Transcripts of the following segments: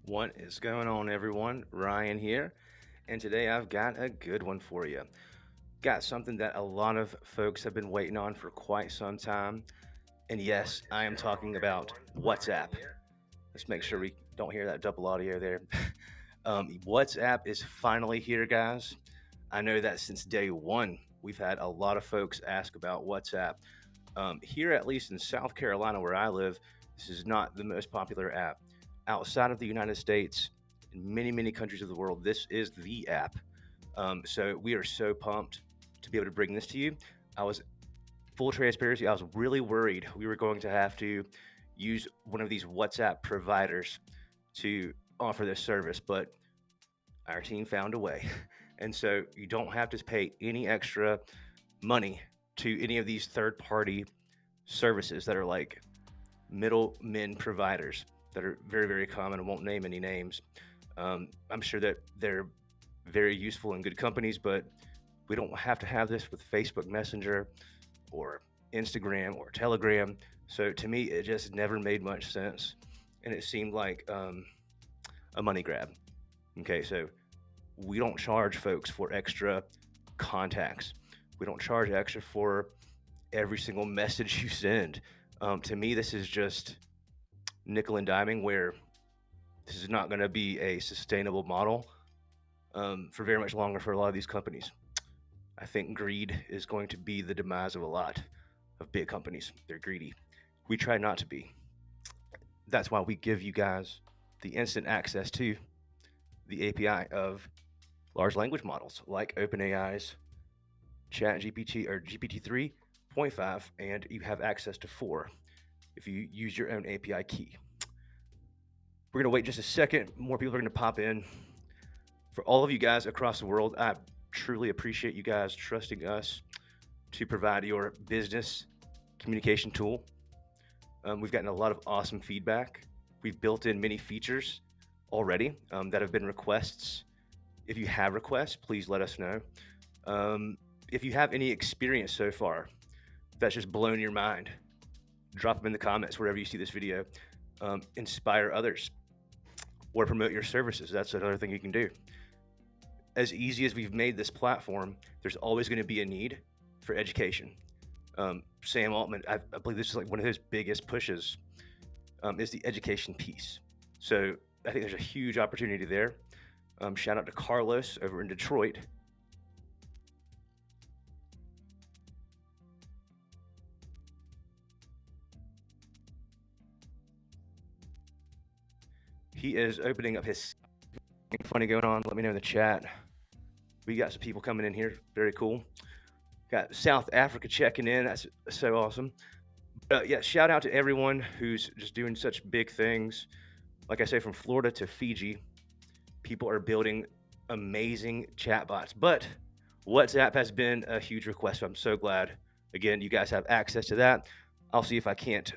What is going on, everyone? Ryan here, and today I've got a good one for you. Got something that a lot of folks have been waiting on for quite some time, and yes, I am talking about WhatsApp. Let's make sure we don't hear that double audio there. WhatsApp is finally here, guys. I know that since day one, we've had a lot of folks ask about WhatsApp. Here, at least in South Carolina, where I live, this is not the most popular app. Outside of the United States, in many countries of the world, this is the app. So we are so pumped to be able to bring this to you. I was full transparency. I was really worried we were going to have to use one of these WhatsApp providers to offer this service, but our team found a way. And so you don't have to pay any extra money to any of these third party services that are like middlemen providers that are very common. I won't name any names. I'm sure that they're very useful and good companies, but we don't have to have this with Facebook Messenger or Instagram or Telegram. So to me, it just never made much sense, and it seemed like a money grab. Okay, so we don't charge folks for extra contacts. We don't charge extra for every single message you send. To me, this is just nickel and diming, where this is not going to be a sustainable model for very much longer for a lot of these companies. I think greed is going to be the demise of a lot of big companies. They're greedy. We try not to be. That's why we give you guys the instant access to the API of large language models like OpenAI's ChatGPT or GPT 3.5, and you have access to 4 if you use your own API key. We're going to wait just a second. More people are going to pop in. For all of you guys across the world, I truly appreciate you guys trusting us to provide your business communication tool. We've gotten a lot of awesome feedback. We've built in many features already that have been requests. If you have requests, please let us know. If you have any experience so far that's just blown your mind, drop them in the comments wherever you see this video. Inspire others or promote your services. That's another thing you can do. As easy as we've made this platform, there's always going to be a need for education. Sam Altman, I believe this is like one of his biggest pushes, is the education piece. So I think there's a huge opportunity there. Shout out to Carlos over in Detroit. He is opening up his funny going on. Let me know in the chat. We got some people coming in here. Very cool. Got South Africa checking in. That's so awesome. Yeah, shout out to everyone who's just doing such big things. Like I say, from Florida to Fiji, people are building amazing chatbots. But WhatsApp has been a huge request. So I'm so glad. Again, you guys have access to that. I'll see if I can't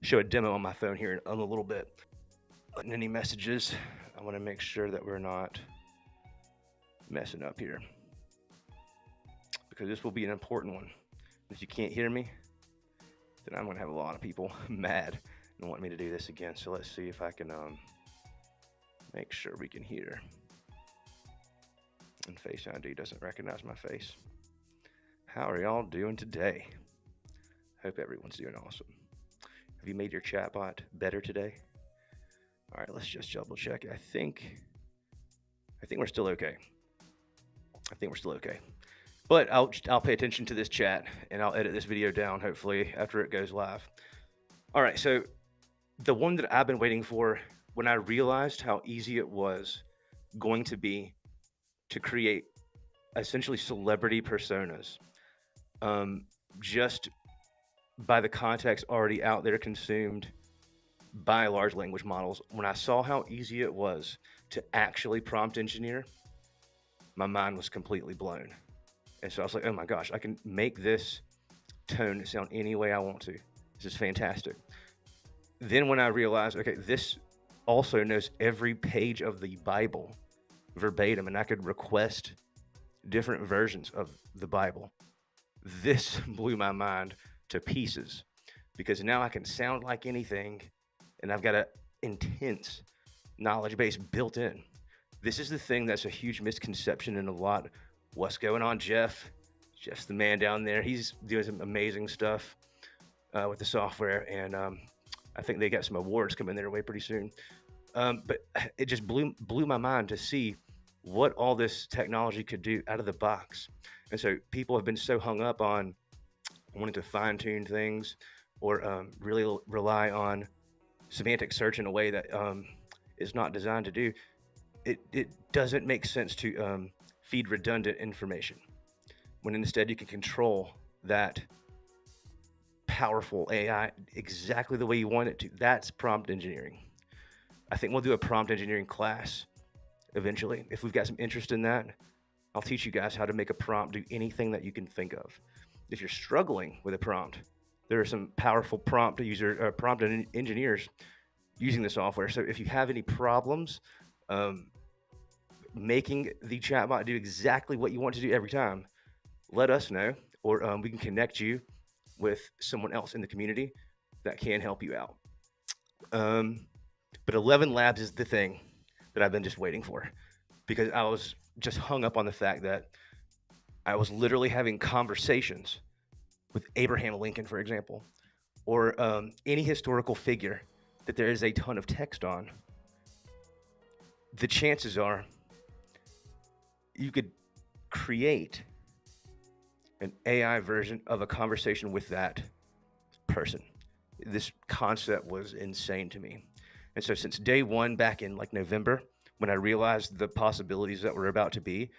show a demo on my phone here in a little bit. Letting any messages. I want to make sure that we're not messing up here, because this will be an important one. If you can't hear me, then I'm going to have a lot of people mad and want me to do this again. So let's see if I can make sure we can hear. And Face ID doesn't recognize my face. How are y'all doing today? Hope everyone's doing awesome. Have you made your chatbot better today? All right, let's just double check. I think we're still okay. But I'll pay attention to this chat, and I'll edit this video down hopefully after it goes live. All right, so the one that I've been waiting for, when I realized how easy it was going to be to create essentially celebrity personas, just by the context already out there consumed by large language models. When I saw how easy it was to actually prompt engineer, my mind was completely blown. And so I was like, oh my gosh, I can make this tone to sound any way I want to. This is fantastic. Then when I realized, okay, this also knows every page of the Bible verbatim, and I could request different versions of the Bible. This blew my mind to pieces because now I can sound like anything, and I've got an intense knowledge base built in. This is the thing that's a huge misconception in a lot. What's going on, Jeff? Jeff's the man down there. He's doing some amazing stuff with the software, and I think they got some awards coming their way pretty soon. But it just blew my mind to see what all this technology could do out of the box. And so people have been so hung up on wanting to fine tune things or really rely on semantic search in a way that is not designed to do. It doesn't make sense to feed redundant information when instead you can control that powerful AI exactly the way you want it to. That's prompt engineering. I think we'll do a prompt engineering class eventually. If we've got some interest in that, I'll teach you guys how to make a prompt do anything that you can think of. If you're struggling with a prompt, there are some powerful prompt engineers using the software. So if you have any problems making the chatbot do exactly what you want to do every time, let us know, or we can connect you with someone else in the community that can help you out. But 11 Labs is the thing that I've been just waiting for because I was just hung up on the fact that I was literally having conversations with Abraham Lincoln, for example, or any historical figure that there is a ton of text on. The chances are you could create an AI version of a conversation with that person. This concept was insane to me. And so since day one, back in like November, when I realized the possibilities that were about to be,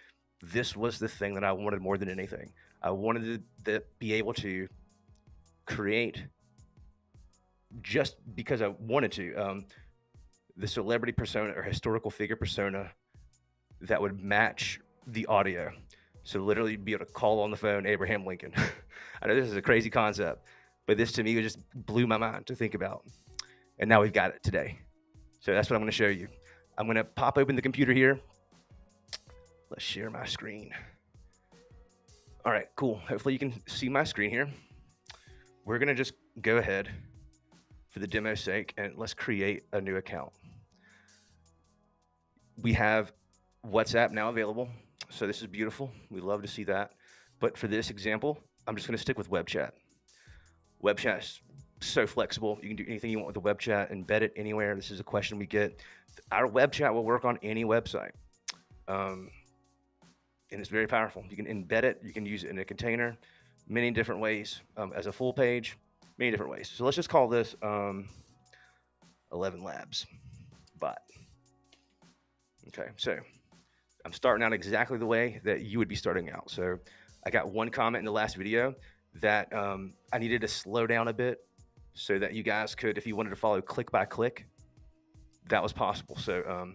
this was the thing that I wanted more than anything. I wanted to be able to create, just because I wanted to, the celebrity persona or historical figure persona that would match the audio. So literally be able to call on the phone Abraham Lincoln. I know this is a crazy concept, but this to me just blew my mind to think about. And now we've got it today. So that's what I'm going to show you. I'm going to pop open the computer here. Let's share my screen. All right, cool. Hopefully you can see my screen here. We're going to just go ahead for the demo's sake and let's create a new account. We have WhatsApp now available. So this is beautiful. We love to see that. But for this example, I'm just going to stick with web chat. Web chat is so flexible. You can do anything you want with the web chat, embed it anywhere. This is a question we get. Our web chat will work on any website. And it's very powerful. You can embed it. You can use it in a container, many different ways, as a full page, many different ways. So let's just call this 11 Labs bot. Okay, so I'm starting out exactly the way that you would be starting out. So I got one comment in the last video that I needed to slow down a bit so that you guys could, if you wanted to follow click by click, that was possible. So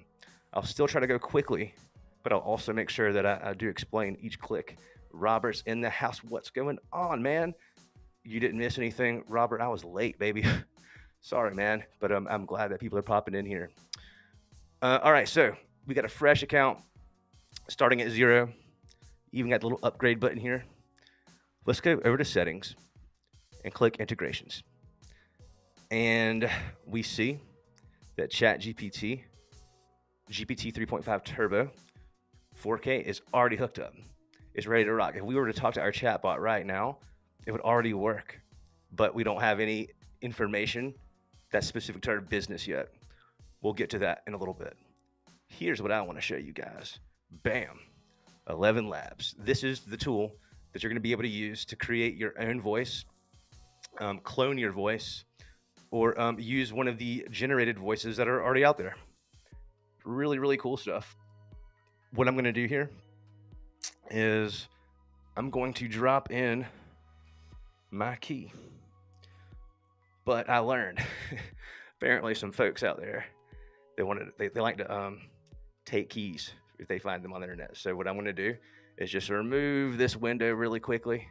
I'll still try to go quickly, but I'll also make sure that I do explain each click. Robert's in the house. What's going on, man? You didn't miss anything. Robert, I was late, baby. Sorry, man, but I'm glad that people are popping in here. All right, so we got a fresh account starting at 0. Even got the little upgrade button here. Let's go over to settings and click integrations. And we see that ChatGPT, GPT 3.5 Turbo 4K is already hooked up. It's ready to rock. If we were to talk to our chatbot right now, it would already work, but we don't have any information that's specific to our business yet. We'll get to that in a little bit. Here's what I want to show you guys. Bam, 11 Labs. This is the tool that you're going to be able to use to create your own voice, clone your voice, or use one of the generated voices that are already out there. Really, really cool stuff. What I'm going to do here is I'm going to drop in my key. But I learned, apparently some folks out there, they like to take keys if they find them on the internet. So what I'm going to do is just remove this window really quickly.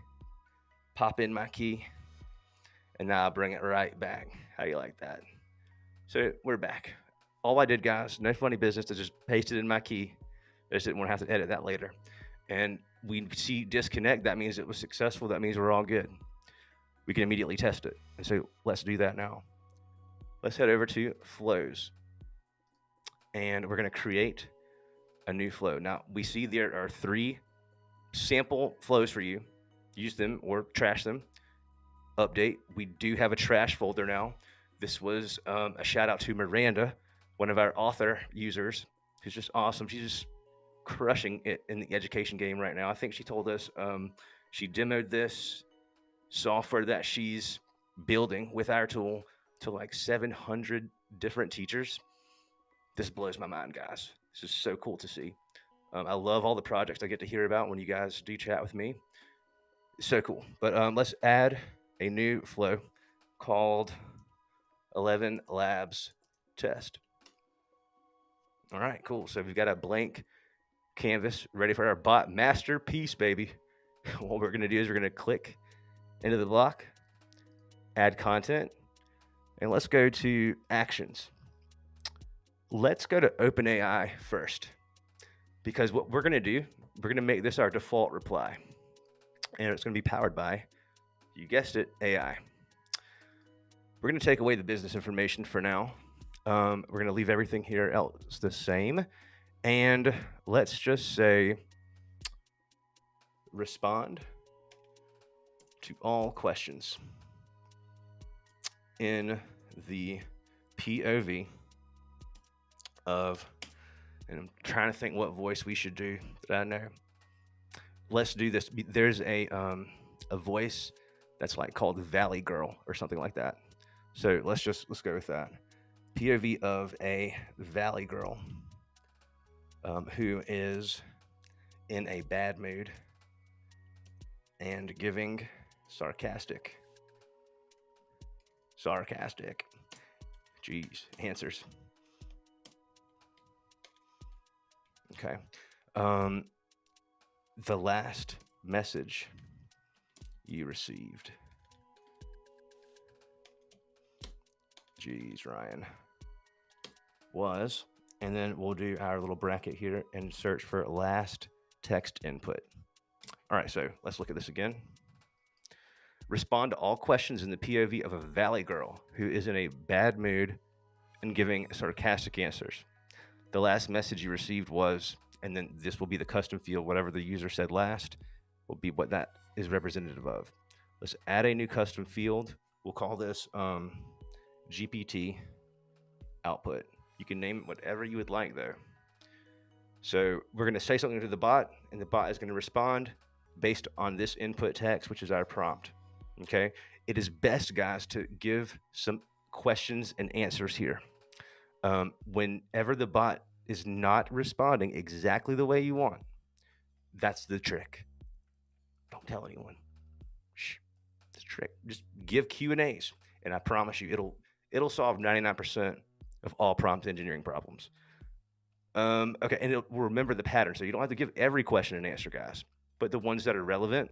pop in my key, and now I'll bring it right back. How you like that? So we're back. All I did, guys, no funny business, to just paste it in my key. I just didn't want to have to edit that later. And we see disconnect. That means it was successful. That means we're all good. We can immediately test it. And so let's do that now. Let's head over to flows. And we're going to create a new flow. Now, we see there are 3 sample flows for you. Use them or trash them. Update. We do have a trash folder now. This was a shout out to Miranda, one of our author users, who's just awesome. She's just crushing it in the education game right now. I think she told us she demoed this software that she's building with our tool to like 700 different teachers. This blows my mind, guys. This is so cool to see. I love all the projects I get to hear about when you guys do chat with me. It's so cool. But let's add a new flow called 11 Labs Test. All right, cool. So we've got a blank canvas ready for our bot masterpiece, baby. What we're going to do is we're going to click into the block, add content, and let's go to actions. Let's go to OpenAI first, because what we're going to do, we're going to make this our default reply, and it's going to be powered by, you guessed it, AI. We're going to take away the business information for now. We're going to leave everything here else the same, and let's just say respond to all questions in the POV of, and I'm trying to think what voice we should do that I know. Let's do this. There's a voice that's like called Valley Girl or something like that. So let's go with that. POV of a Valley Girl who is in a bad mood and giving sarcastic, geez, answers. Okay. The last message you received. Geez, Ryan. Was, and then we'll do our little bracket here and search for last text input. All right, so let's look at this again. Respond to all questions in the POV of a Valley Girl who is in a bad mood and giving sarcastic answers. The last message you received was, and then this will be the custom field, whatever the user said last will be what that is representative of. Let's add a new custom field. We'll call this GPT output. You can name it whatever you would like though. So we're going to say something to the bot, and the bot is going to respond based on this input text, which is our prompt. Okay. It is best, guys, to give some questions and answers here. Whenever the bot is not responding exactly the way you want, that's the trick. Don't tell anyone. Shh. It's a trick. Just give Q&As, and I promise you it'll solve 99% of all prompt engineering problems. Okay, and it will remember the pattern, so you don't have to give every question an answer, guys, but the ones that are relevant,